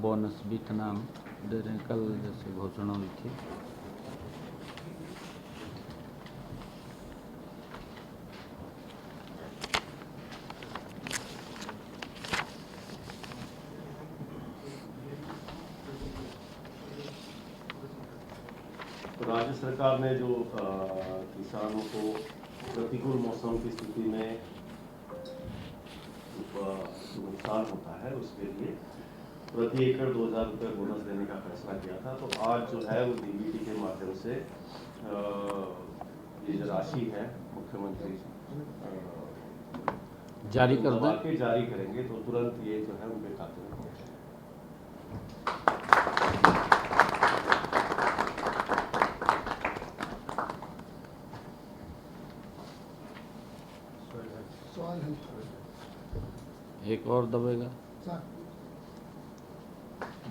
Bonus Vietnam दे रहे हैं, कल जैसे घोषणा हुई थी। राज्य सरकार ने जो किसानों को प्रतिकूल मौसम की स्थिति में नुकसान होता है उसके लिए प्रति एकड़ 2000 रुपये बोनस देने का फैसला किया था। तो आज जो है वो डीबीटी के माध्यम से ये जो राशि है मुख्यमंत्री जारी कर के जारी करेंगे, तो तुरंत ये जो है उनके खाते में पहुंचेगा। एक और दबेगा।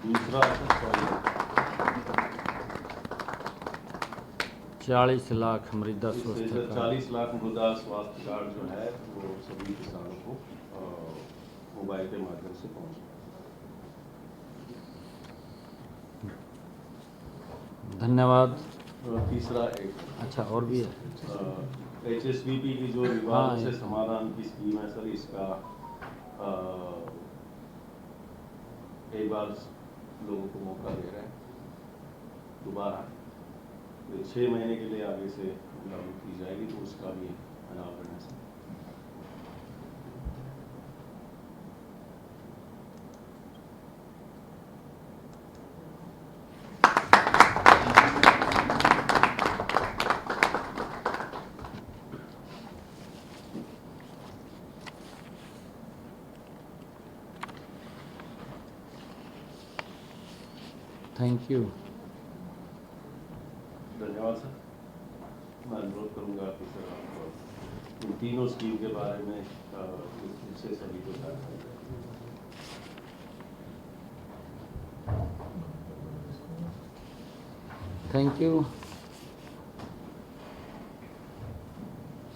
दूसरा 40 लाख मृदा स्वास्थ्य 40 लाख मृदा स्वास्थ्य कार्ड जो है वो सभी किसानों को मोबाइल के माध्यम से पहुंचेगा। धन्यवाद। तीसरा एक अच्छा और भी है HSBP की जो विवादों से समाधान की स्कीम है सर, इसका एक बार लोगों को मौका दे रहे हैं दोबारा 6 महीने के लिए आगे से लागू की जाएगी, तो उसका भी अनावरण है सर। Thank you. धन्यवाद सर। मैं अनुरोध करूंगा कि सर आप इन तीनों स्कीम के बारे में से सभी को जानकारी दें। Thank you.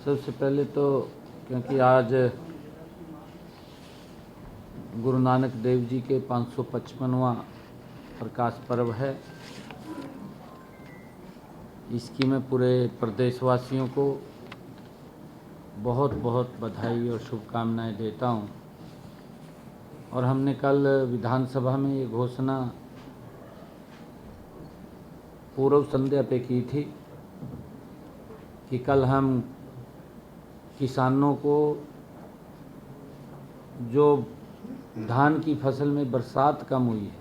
सबसे पहले तो क्योंकि आज गुरु नानक देव जी के 555वां प्रकाश पर्व है, इसकी मैं पूरे प्रदेशवासियों को बहुत बहुत बधाई और शुभकामनाएं देता हूं। और हमने कल विधानसभा में ये घोषणा पूर्व संध्या पे की थी कि कल हम किसानों को जो धान की फसल में बरसात कम हुई है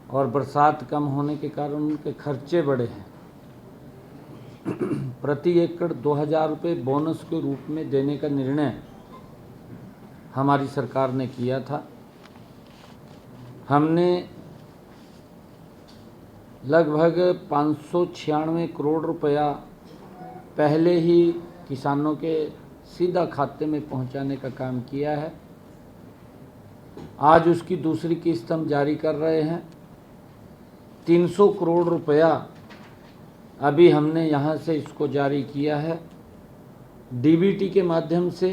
और बरसात कम होने के कारण उनके खर्चे बढ़े हैं, प्रति एकड़ 2000 रुपये बोनस के रूप में देने का निर्णय हमारी सरकार ने किया था। हमने लगभग 596 करोड़ रुपया पहले ही किसानों के सीधा खाते में पहुंचाने का काम किया है। आज उसकी दूसरी किस्त हम जारी कर रहे हैं। 300 करोड़ रुपया अभी हमने यहाँ से इसको जारी किया है। डीबीटी के माध्यम से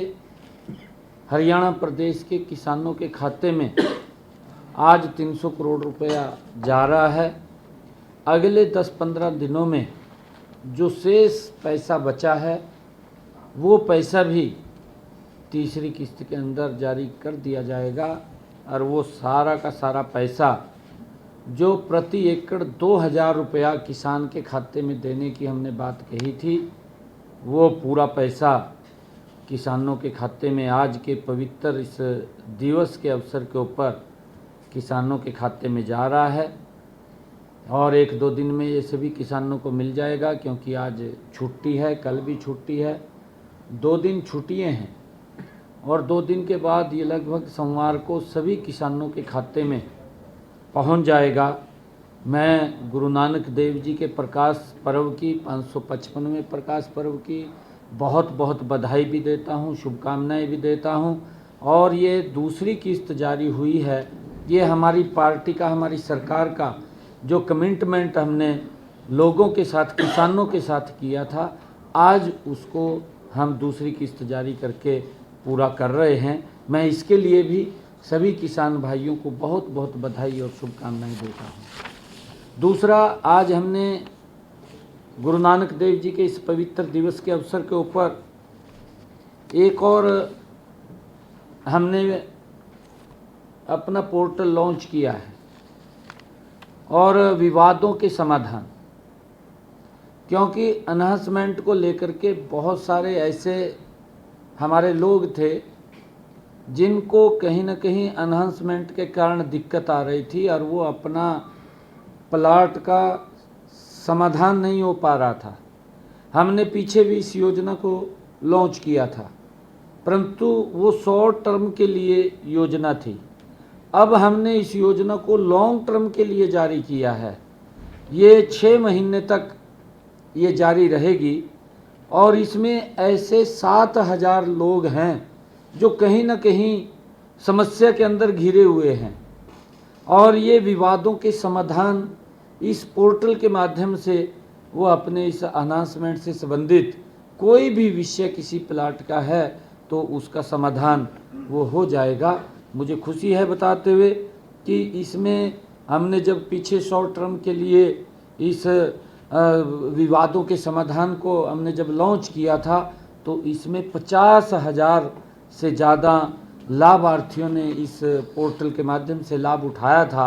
हरियाणा प्रदेश के किसानों के खाते में आज 300 करोड़ रुपया जा रहा है। अगले 10-15 दिनों में जो शेष पैसा बचा है वो पैसा भी तीसरी किस्त के अंदर जारी कर दिया जाएगा और वो सारा का सारा पैसा जो प्रति एकड़ 2000 रुपया किसान के खाते में देने की हमने बात कही थी, वो पूरा पैसा किसानों के खाते में आज के पवित्र इस दिवस के अवसर के ऊपर किसानों के खाते में जा रहा है। और 1-2 दिन में ये सभी किसानों को मिल जाएगा, क्योंकि आज छुट्टी है, कल भी छुट्टी है, 2 दिन छुट्टियाँ हैं और 2 दिन के बाद ये लगभग सोमवार को सभी किसानों के खाते में पहुंच जाएगा। मैं गुरु नानक देव जी के प्रकाश पर्व की 555वें प्रकाश पर्व की बहुत बहुत बधाई भी देता हूं, शुभकामनाएं भी देता हूं। और ये दूसरी किस्त जारी हुई है, ये हमारी पार्टी का, हमारी सरकार का जो कमिटमेंट हमने लोगों के साथ, किसानों के साथ किया था, आज उसको हम दूसरी किस्त जारी करके पूरा कर रहे हैं। मैं इसके लिए भी सभी किसान भाइयों को बहुत बहुत बधाई और शुभकामनाएं देता हूँ। दूसरा, आज हमने गुरु नानक देव जी के इस पवित्र दिवस के अवसर के ऊपर एक और हमने अपना पोर्टल लॉन्च किया है, और विवादों के समाधान, क्योंकि अनाउंसमेंट को लेकर के बहुत सारे ऐसे हमारे लोग थे जिनको कहीं ना कहीं अनाउंसमेंट के कारण दिक्कत आ रही थी और वो अपना प्लाट का समाधान नहीं हो पा रहा था। हमने पीछे भी इस योजना को लॉन्च किया था, परंतु वो शॉर्ट टर्म के लिए योजना थी। अब हमने इस योजना को लॉन्ग टर्म के लिए जारी किया है। ये 6 महीने तक ये जारी रहेगी, और इसमें ऐसे 7,000 लोग हैं जो कहीं ना कहीं समस्या के अंदर घिरे हुए हैं, और ये विवादों के समाधान इस पोर्टल के माध्यम से वो अपने इस अनाउंसमेंट से संबंधित कोई भी विषय किसी प्लाट का है तो उसका समाधान वो हो जाएगा। मुझे खुशी है बताते हुए कि इसमें हमने जब पीछे शॉर्ट टर्म के लिए इस विवादों के समाधान को हमने जब लॉन्च किया था तो इसमें 50,000 से ज़्यादा लाभार्थियों ने इस पोर्टल के माध्यम से लाभ उठाया था,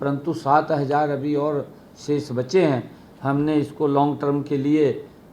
परंतु 7,000 अभी और शेष बचे हैं। हमने इसको लॉन्ग टर्म के लिए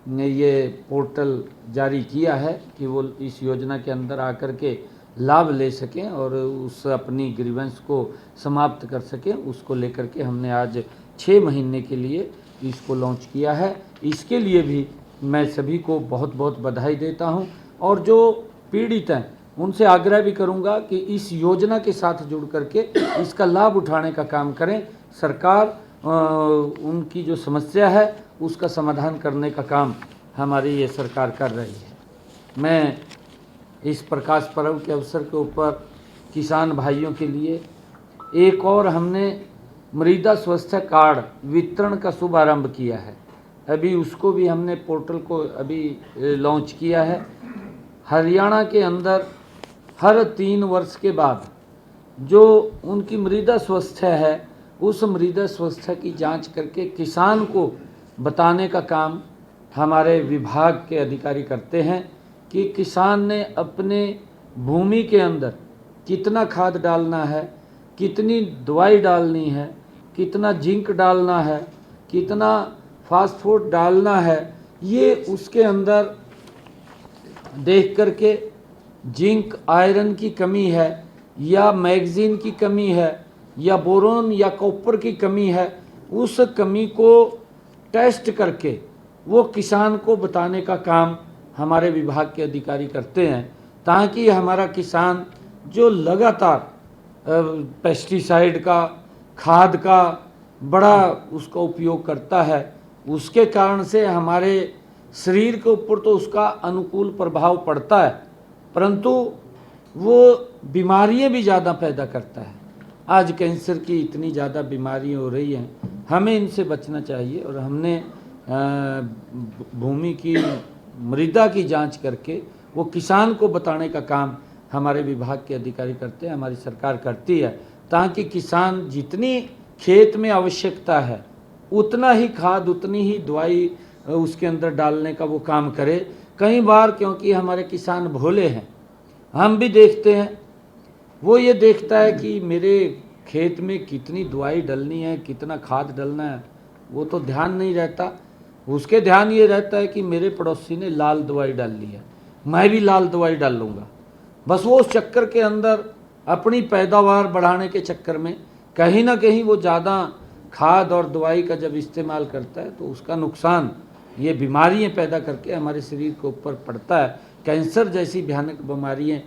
ये पोर्टल जारी किया है कि वो इस योजना के अंदर आकर के लाभ ले सकें और उस अपनी ग्रीवेंस को समाप्त कर सकें। उसको लेकर के हमने आज 6 महीने के लिए इसको लॉन्च किया है। इसके लिए भी मैं सभी को बहुत बहुत बधाई देता हूं, और जो पीड़ित हैं उनसे आग्रह भी करूंगा कि इस योजना के साथ जुड़ करके इसका लाभ उठाने का काम करें। सरकार उनकी जो समस्या है उसका समाधान करने का काम हमारी ये सरकार कर रही है। मैं इस प्रकाश पर्व के अवसर के ऊपर किसान भाइयों के लिए एक और हमने मृदा स्वास्थ्य कार्ड वितरण का शुभारंभ किया है। अभी उसको भी हमने पोर्टल को अभी लॉन्च किया है। हरियाणा के अंदर हर 3 वर्ष के बाद जो उनकी मृदा स्वास्थ्य है उस मृदा स्वास्थ्य की जांच करके किसान को बताने का काम हमारे विभाग के अधिकारी करते हैं कि किसान ने अपने भूमि के अंदर कितना खाद डालना है, कितनी दवाई डालनी है, कितना जिंक डालना है, कितना फास्फोट डालना है, ये उसके अंदर देख करके जिंक आयरन की कमी है या मैग्नीशियम की कमी है या बोरोन या कॉपर की कमी है, उस कमी को टेस्ट करके वो किसान को बताने का काम हमारे विभाग के अधिकारी करते हैं, ताकि हमारा किसान जो लगातार पेस्टिसाइड का, खाद का बड़ा उसका उपयोग करता है, उसके कारण से हमारे शरीर के ऊपर तो उसका अनुकूल प्रभाव पड़ता है, परंतु वो बीमारियां भी ज़्यादा पैदा करता है। आज कैंसर की इतनी ज़्यादा बीमारियां हो रही हैं, हमें इनसे बचना चाहिए। और हमने भूमि की मृदा की जांच करके वो किसान को बताने का काम हमारे विभाग के अधिकारी करते हैं, हमारी सरकार करती है, ताकि किसान जितनी खेत में आवश्यकता है उतना ही खाद, उतनी ही दवाई उसके अंदर डालने का वो काम करे। कई बार क्योंकि हमारे किसान भोले हैं, हम भी देखते हैं, वो ये देखता है कि मेरे खेत में कितनी दवाई डलनी है, कितना खाद डलना है, वो तो ध्यान नहीं रहता। उसके ध्यान ये रहता है कि मेरे पड़ोसी ने लाल दवाई डाल ली है, मैं भी लाल दवाई डाल लूँगा। बस वो उस चक्कर के अंदर अपनी पैदावार बढ़ाने के चक्कर में कहीं ना कहीं वो ज़्यादा खाद और दवाई का जब इस्तेमाल करता है तो उसका नुकसान ये बीमारियां पैदा करके हमारे शरीर के ऊपर पड़ता है। कैंसर जैसी भयानक बीमारियां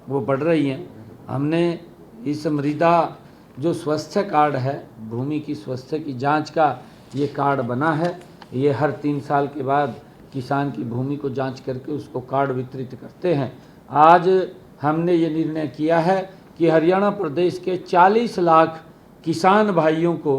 वो बढ़ रही हैं। हमने इस मृदा जो स्वास्थ्य कार्ड है, भूमि की स्वास्थ्य की जांच का ये कार्ड बना है, ये हर 3 साल के बाद किसान की भूमि को जांच करके उसको कार्ड वितरित करते हैं। आज हमने ये निर्णय किया है कि हरियाणा प्रदेश के 40 लाख किसान भाइयों को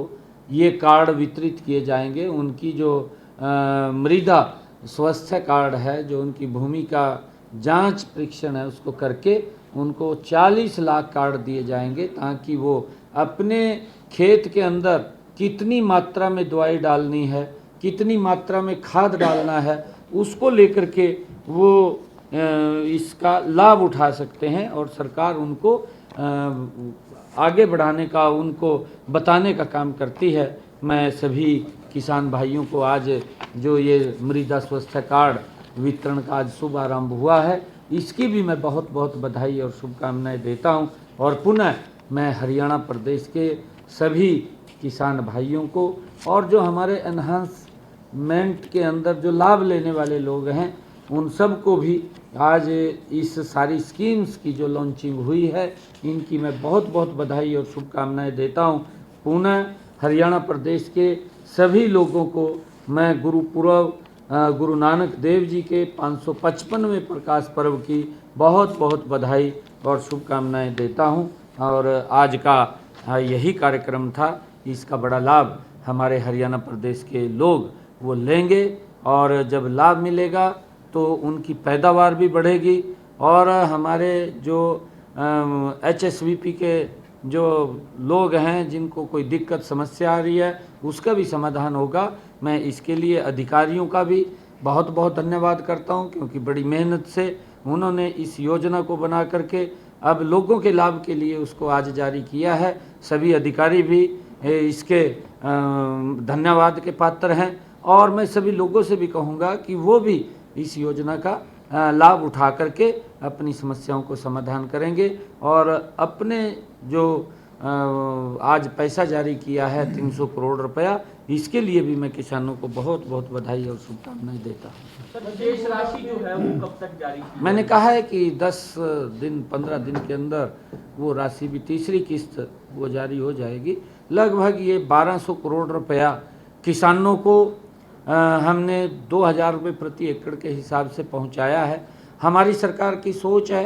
ये कार्ड वितरित किए जाएंगे। उनकी जो मृदा स्वास्थ्य कार्ड है, जो उनकी भूमि का जांच परीक्षण है, उसको करके उनको 40 लाख कार्ड दिए जाएंगे, ताकि वो अपने खेत के अंदर कितनी मात्रा में दवाई डालनी है, कितनी मात्रा में खाद डालना है, उसको लेकर के वो इसका लाभ उठा सकते हैं और सरकार उनको आगे बढ़ाने का, उनको बताने का काम करती है। मैं सभी किसान भाइयों को आज जो ये मृदा स्वास्थ्य कार्ड वितरण का आज शुभ आरंभ हुआ है, इसकी भी मैं बहुत बहुत बधाई और शुभकामनाएं देता हूं। और पुनः मैं हरियाणा प्रदेश के सभी किसान भाइयों को और जो हमारे एनहांसमेंट के अंदर जो लाभ लेने वाले लोग हैं, उन सब को भी आज इस सारी स्कीम्स की जो लॉन्चिंग हुई है, इनकी मैं बहुत बहुत बधाई और शुभकामनाएं देता हूं। पुनः हरियाणा प्रदेश के सभी लोगों को मैं गुरुपुरब गुरु नानक देव जी के 555वें प्रकाश पर्व की बहुत बहुत बधाई और शुभकामनाएं देता हूं। और आज का यही कार्यक्रम था, इसका बड़ा लाभ हमारे हरियाणा प्रदेश के लोग वो लेंगे और जब लाभ मिलेगा तो उनकी पैदावार भी बढ़ेगी और हमारे जो HSVP के जो लोग हैं जिनको कोई दिक्कत समस्या आ रही है, उसका भी समाधान होगा। मैं इसके लिए अधिकारियों का भी बहुत बहुत धन्यवाद करता हूं, क्योंकि बड़ी मेहनत से उन्होंने इस योजना को बना करके अब लोगों के लाभ के लिए उसको आज जारी किया है। सभी अधिकारी भी इसके धन्यवाद के पात्र हैं और मैं सभी लोगों से भी कहूँगा कि वो भी इस योजना का लाभ उठा करके अपनी समस्याओं को समाधान करेंगे और अपने जो आज पैसा जारी किया है 300 करोड़ रुपया, इसके लिए भी मैं किसानों को बहुत बहुत बधाई और शुभकामनाएं देता हूँ। सर, शेष राशि जो है वो कब तक जारी की? मैंने कहा है कि 10 दिन 15 दिन के अंदर वो राशि भी तीसरी किस्त वो जारी हो जाएगी। लगभग ये 1200 करोड़ रुपया किसानों को हमने 2000 रुपये प्रति एकड़ के हिसाब से पहुंचाया है। हमारी सरकार की सोच है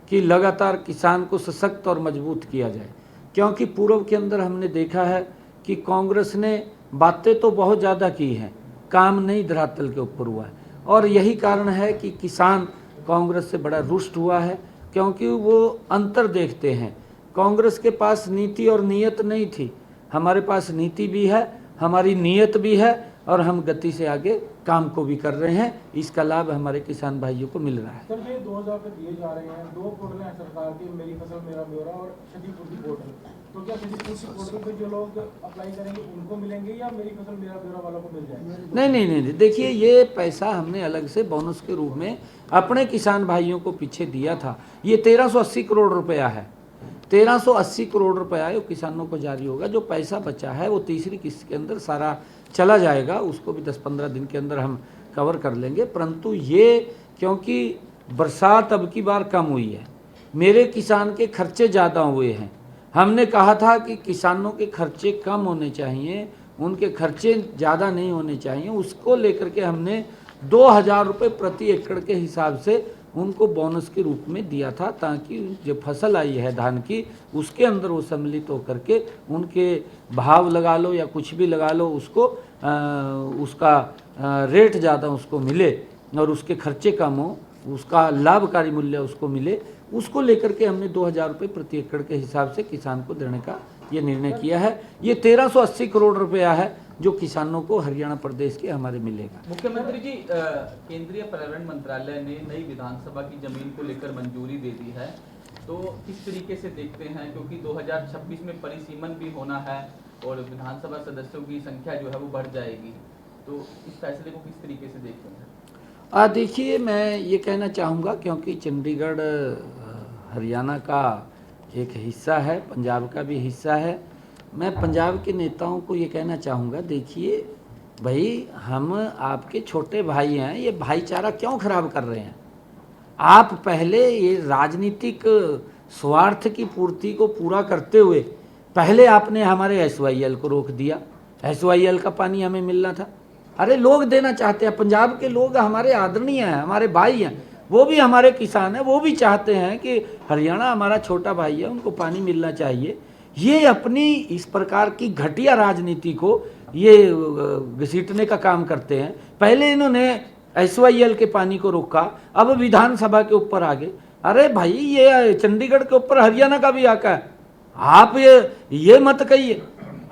कि लगातार किसान को सशक्त और मजबूत किया जाए, क्योंकि पूर्व के अंदर हमने देखा है कि कांग्रेस ने बातें तो बहुत ज़्यादा की हैं, काम नहीं धरातल के ऊपर हुआ है। और यही कारण है कि किसान कांग्रेस से बड़ा रुष्ट हुआ है, क्योंकि वो अंतर देखते हैं। कांग्रेस के पास नीति और नीयत नहीं थी, हमारे पास नीति भी है, हमारी नीयत भी है और हम गति से आगे काम को भी कर रहे हैं। इसका लाभ हमारे किसान भाइयों को मिल रहा है। सर, ये 2000 रुपये दिए जा रहे हैं, 2 पोर्टल हैं सरकार की, मेरी फसल मेरा ब्यौरा और क्षतिपूर्ति पोर्टल। तो क्या क्षतिपूर्ति पोर्टल पे जो लोग अप्लाई करेंगे उनको मिलेंगे या मेरी फसल मेरा ब्यौरा वालों को मिल जाएगा? नहीं, देखिए ये पैसा हमने अलग से बोनस के रूप में अपने किसान भाइयों को पीछे दिया था। ये 1380 करोड़ रुपया है, 1380 करोड़ रुपया है, किसानों को जारी होगा। जो पैसा बचा है वो तीसरी किस्त के अंदर सारा चला जाएगा, उसको भी 10-15 दिन के अंदर हम कवर कर लेंगे। परंतु ये क्योंकि बरसात अब की बार कम हुई है, मेरे किसान के खर्चे ज़्यादा हुए हैं। हमने कहा था कि किसानों के खर्चे कम होने चाहिए, उनके खर्चे ज़्यादा नहीं होने चाहिए। उसको लेकर के हमने 2000 रुपये प्रति एकड़ के हिसाब से उनको बोनस के रूप में दिया था, ताकि जो फसल आई है धान की उसके अंदर वो सम्मिलित होकर के उनके भाव लगा लो या कुछ भी लगा लो, उसको उसका रेट ज़्यादा उसको मिले और उसके खर्चे कम हो, उसका लाभकारी मूल्य उसको मिले। उसको लेकर के हमने 2000 रुपये प्रति एकड़ के हिसाब से किसान को देने का ये निर्णय किया है। ये 1380 करोड़ रुपया है जो किसानों को हरियाणा प्रदेश के हमारे मिलेगा। मुख्यमंत्री जी, केंद्रीय पर्यावरण मंत्रालय ने नई विधानसभा की जमीन को लेकर मंजूरी दे दी है, तो किस तरीके से देखते हैं, क्योंकि 2026 में परिसीमन भी होना है और विधानसभा सदस्यों की संख्या जो है वो बढ़ जाएगी, तो इस फैसले को किस तरीके से देखते हैं? देखिए, मैं ये कहना चाहूँगा, क्योंकि चंडीगढ़ हरियाणा का एक हिस्सा है, पंजाब का भी हिस्सा है। मैं पंजाब के नेताओं को ये कहना चाहूँगा, देखिए भाई, हम आपके छोटे भाई हैं, ये भाईचारा क्यों खराब कर रहे हैं? आप पहले ये राजनीतिक स्वार्थ की पूर्ति को पूरा करते हुए पहले आपने हमारे SYL को रोक दिया। SYL का पानी हमें मिलना था। अरे लोग देना चाहते हैं, पंजाब के लोग हमारे आदरणीय हैं, हमारे भाई हैं, वो भी हमारे किसान हैं, वो भी चाहते हैं कि हरियाणा हमारा छोटा भाई है, उनको पानी मिलना चाहिए। ये अपनी इस प्रकार की घटिया राजनीति को ये घसीटने का काम करते हैं। पहले इन्होंने SYL के पानी को रोका, अब विधानसभा के ऊपर आ गए। अरे भाई ये चंडीगढ़ के ऊपर हरियाणा का भी हक है। आप ये मत कहिए,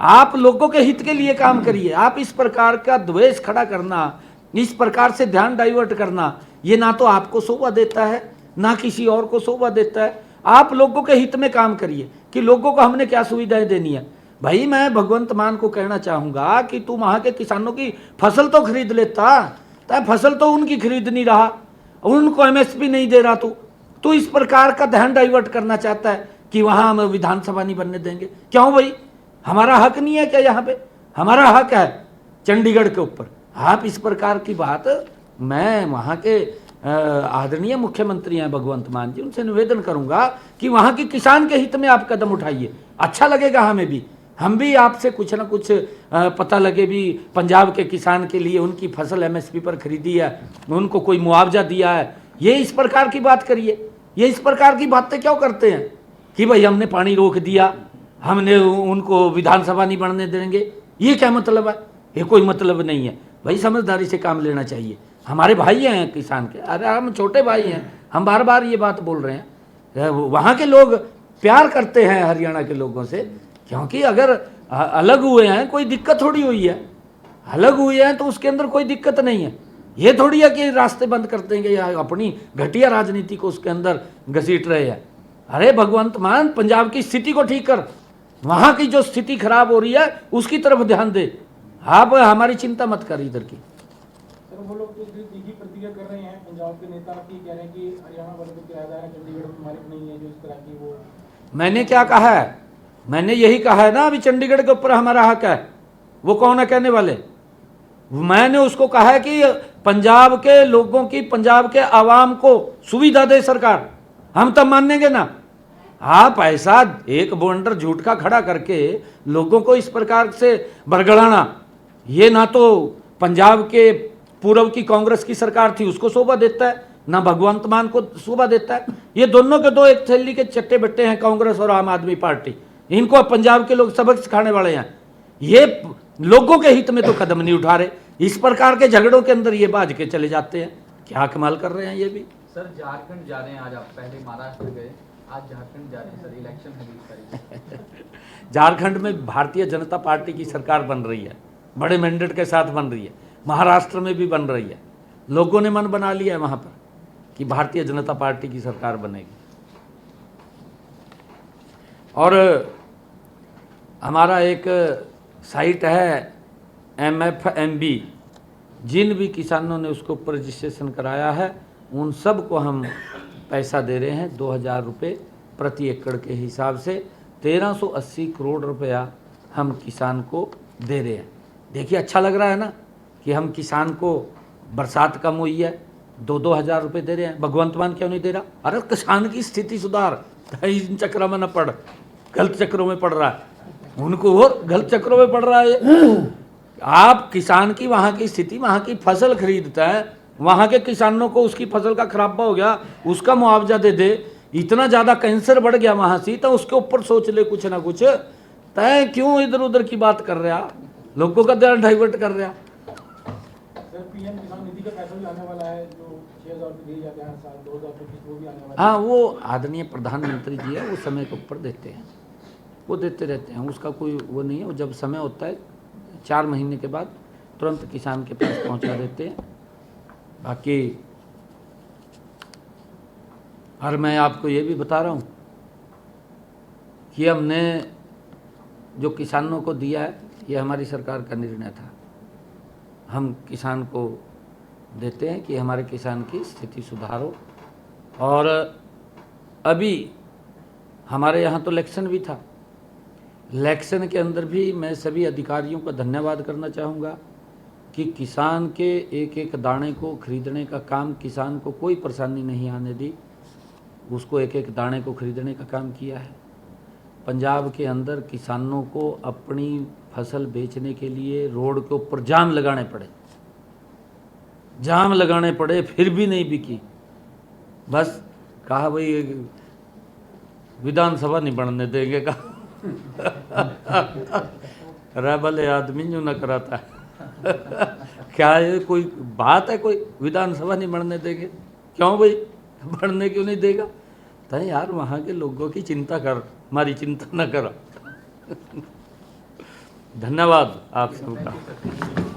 आप लोगों के हित के लिए काम करिए। आप इस प्रकार का द्वेष खड़ा करना, इस प्रकार से ध्यान डाइवर्ट करना, ये ना तो आपको शोभा देता है ना किसी और को शोभा देता है। आप लोगों के हित में काम करिए कि लोगों को हमने क्या सुविधाएं देनी है। भाई मैं भगवंत मान को कहना चाहूंगा कि तू वहां के किसानों की फसल तो खरीद लेता, फसल तो उनकी खरीद नहीं रहा, उनको एमएसपी नहीं दे रहा। तू इस प्रकार का ध्यान डाइवर्ट करना चाहता है कि वहां हम विधानसभा नहीं बनने देंगे। क्यों भाई, हमारा हक नहीं है क्या? यहाँ पे हमारा हक है चंडीगढ़ के ऊपर। आप इस प्रकार की बात, मैं वहाँ के आदरणीय मुख्यमंत्री हैं भगवंत मान जी, उनसे निवेदन करूंगा कि वहाँ के किसान के हित में आप कदम उठाइए। अच्छा लगेगा हमें भी, हम भी आपसे कुछ ना कुछ पता लगे भी पंजाब के किसान के लिए उनकी फसल एमएसपी पर खरीदी है, उनको कोई मुआवजा दिया है। ये इस प्रकार की बात करिए। ये इस प्रकार की बातें क्यों करते हैं कि भाई हमने पानी रोक दिया, हमने उनको विधानसभा नहीं बनने देंगे? ये क्या मतलब है? ये कोई मतलब नहीं है भाई। समझदारी से काम लेना चाहिए। हमारे भाई हैं किसान के, अरे हम छोटे भाई हैं, हम बार बार ये बात बोल रहे हैं। वहाँ के लोग प्यार करते हैं हरियाणा के लोगों से, क्योंकि अगर अलग हुए हैं कोई दिक्कत थोड़ी हुई है, अलग हुए हैं तो उसके अंदर कोई दिक्कत नहीं है। ये थोड़ी है कि रास्ते बंद कर देंगे या अपनी घटिया राजनीति को उसके अंदर घसीट रहे हैं। अरे भगवंत मान, पंजाब की स्थिति को ठीक कर, वहाँ की जो स्थिति खराब हो रही है उसकी तरफ ध्यान दे। आप हमारी चिंता मत कर इधर की। सर वो लोग जो तीखी प्रतिक्रिया कर रहे हैं पंजाब के नेता की, कह रहे हैं कि हरियाणा वाले तो किराएदार है, चंडीगढ़ में मालिक नहीं है, जो इस तरह की वो। मैंने क्या कहा है? मैंने यही कहा है ना, अभी चंडीगढ़ के ऊपर हमारा हक है। वो कौन है कहने वाले? मैंने उसको कहा है कि पंजाब के लोगों की, पंजाब के आवाम को सुविधा दे सरकार, हम तब मानेंगे ना। आप ऐसा एक बवंडर झूठ का खड़ा करके लोगों को इस प्रकार से बरगड़ाना, ये ना तो पंजाब के पूर्व की कांग्रेस की सरकार थी उसको शोभा देता है, ना भगवंत मान को शोभा देता है। ये दोनों के दो एक थैली के चट्टे बट्टे हैं, कांग्रेस और आम आदमी पार्टी। इनको पंजाब के लोग सबक सिखाने वाले हैं। ये लोगों के हित में तो कदम नहीं उठा रहे, इस प्रकार के झगड़ों के अंदर ये बाज के चले जाते हैं। क्या कमाल कर रहे हैं ये भी। सर झारखंड जा रहे हैं आज, आप पहले महाराष्ट्र गए, आज झारखंड जा रहे हैं सर, इलेक्शन है 20 तारीख। झारखंड में भारतीय जनता पार्टी की सरकार बन रही है, बड़े मैंडेट के साथ बन रही है। महाराष्ट्र में भी बन रही है। लोगों ने मन बना लिया है वहाँ पर कि भारतीय जनता पार्टी की सरकार बनेगी। और हमारा एक साइट है MFMB, जिन भी किसानों ने उसको ऊपर रजिस्ट्रेशन कराया है उन सब को हम पैसा दे रहे हैं 2000 रुपये प्रति एकड़ के हिसाब से। 1380 करोड़ रुपया हम किसान को दे रहे हैं। देखिए अच्छा लग रहा है ना कि हम किसान को, बरसात कम हुई है, 2-2 हज़ार रुपये दे रहे हैं। भगवंत मान क्यों नहीं दे रहा? अरे किसान की स्थिति सुधार, इन चक्रों में न पड़, गलत चक्रों में पड़ रहा है, उनको और गलत चक्रों में पड़ रहा है। आप किसान की वहाँ की स्थिति, वहाँ की फसल खरीदता है, वहाँ के किसानों को उसकी फसल का खराबा हो गया उसका मुआवजा दे दे। इतना ज़्यादा कैंसर बढ़ गया वहाँ से, तो उसके ऊपर सोच ले कुछ ना कुछ। तय क्यों इधर उधर की बात कर रहा, लोगों का ध्यान डाइवर्ट कर रहा। सर पीएम किसान निधि का पैसा भी आने वाला है, जो 6000 रुपये दिए जाते हैं हर साल, 2000 रुपये वो भी आने वाला है। हाँ, वो आदरणीय प्रधानमंत्री जी है, वो समय के ऊपर देते हैं, वो देते रहते हैं, उसका कोई वो नहीं है। वो जब समय होता है 4 महीने के बाद तुरंत किसान के पास पहुंचा देते हैं। बाकी और मैं आपको ये भी बता रहा हूँ कि हमने जो किसानों को दिया है ये हमारी सरकार का निर्णय था। हम किसान को देते हैं कि हमारे किसान की स्थिति सुधार हो। और अभी हमारे यहाँ तो इलेक्शन भी था, इलेक्शन के अंदर भी मैं सभी अधिकारियों का धन्यवाद करना चाहूँगा कि किसान के एक एक दाने को खरीदने का काम, किसान को कोई परेशानी नहीं आने दी, उसको एक एक दाने को खरीदने का काम किया है। पंजाब के अंदर किसानों को अपनी फसल बेचने के लिए रोड के ऊपर जाम लगाने पड़े, फिर भी नहीं बिकी। बस कहा भाई विधानसभा नहीं बनने देंगे का रेबल आदमी जो न कराता है क्या ये कोई बात है? कोई विधानसभा नहीं बनने देंगे? क्यों भाई, बढ़ने क्यों नहीं देगा? तो यार वहाँ के लोगों की चिंता कर, हमारी चिंता न करो। धन्यवाद आप सबका। Thank you sir.